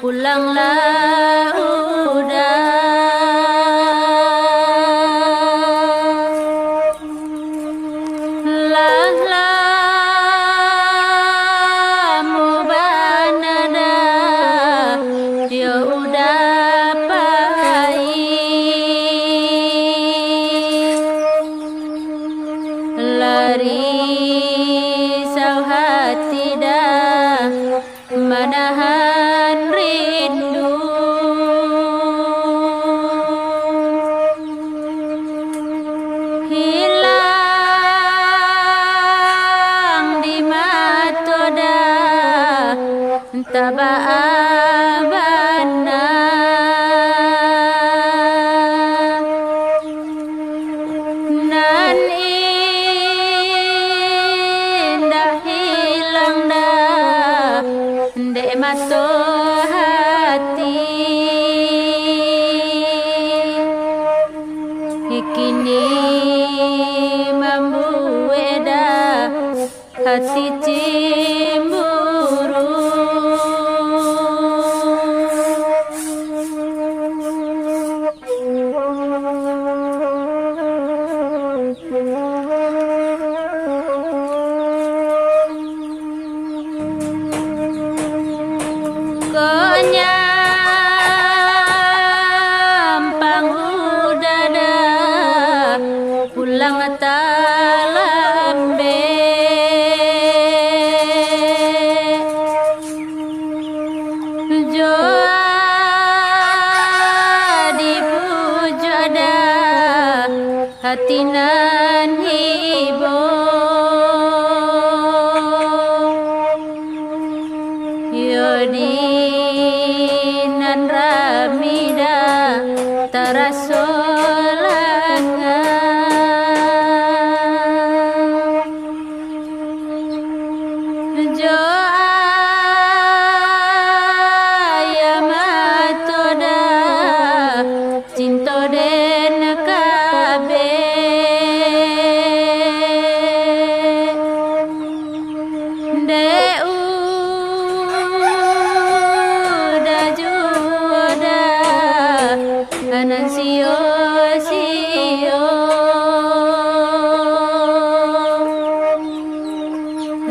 Pulanglah risau hati dah menahan rindu. Hilang di mata dah tababana. Nan dek masuk hati kini membuat hati cemburu. Nyampang udara pulang talambe joa di pujada hati nan hibo yodi nan ramida tarasolanga joa ya matoda cinta den kabe nan sio-sio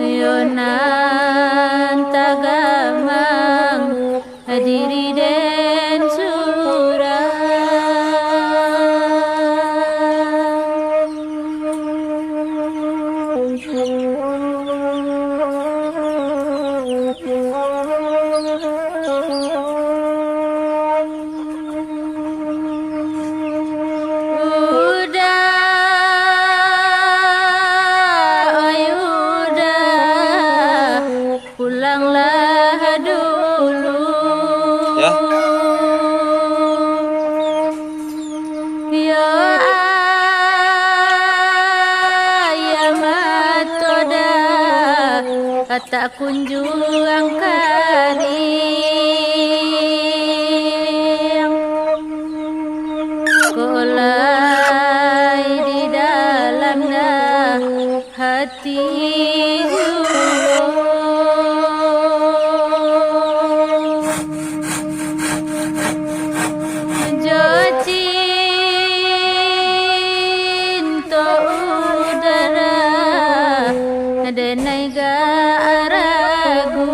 yonan tagamang diri den surah pulanglah dulu ya ayam matoda kata kunjung karing kolai di dalamnya hati denai garagu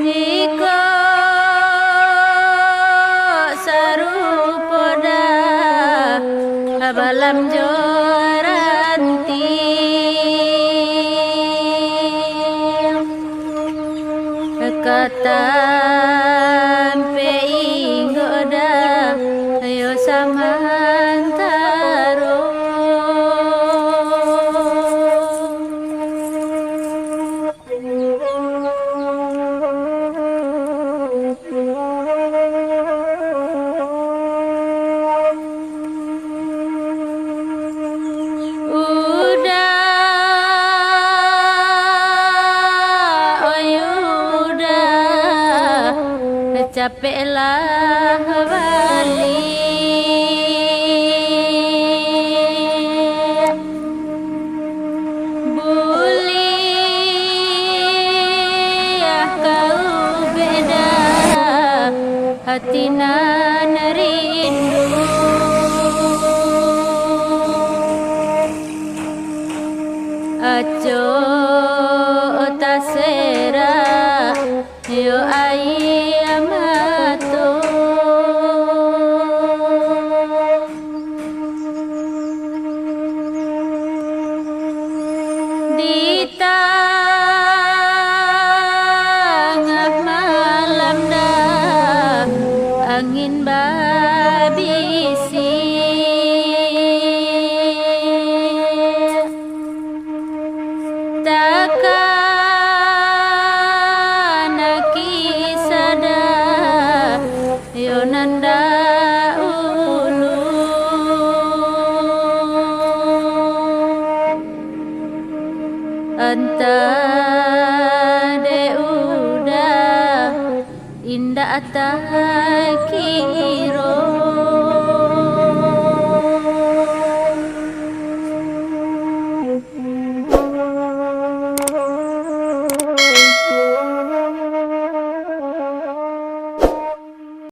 niko sarupoda abalam joranti kata peinggoda ayo samantaro udah dapatlah wali buliah kau beda hatina nerindu aco tasera yo ai amato di tengah malam dah angin babisi takkan kisada yonanda ulu anta de udah indah tak kiro